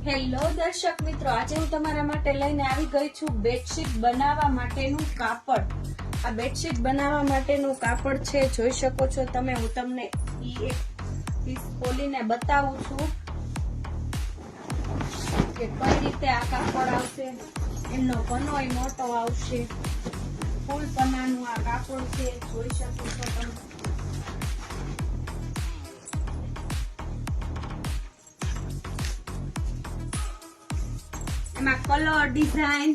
Hello દર્શક મિત્રો, આજે હું તમારા માટે લઈને આવી ગઈ છું બેડશીટ બનાવવા માટેનું કાપડ. આ બેડશીટ બનાવવા માટેનું કાપડ છે, જોઈ શકો છો તમે. હું તમને એક પીસ ખોલીને બતાવું છું કે કઈ રીતે આ કાપડ આવશે. એમનો પનોય મોટો આવશે, ફૂલ પનાનું આ કાપડ છે, જોઈ શકો છો તમે. એમાં કલર ડિઝાઇન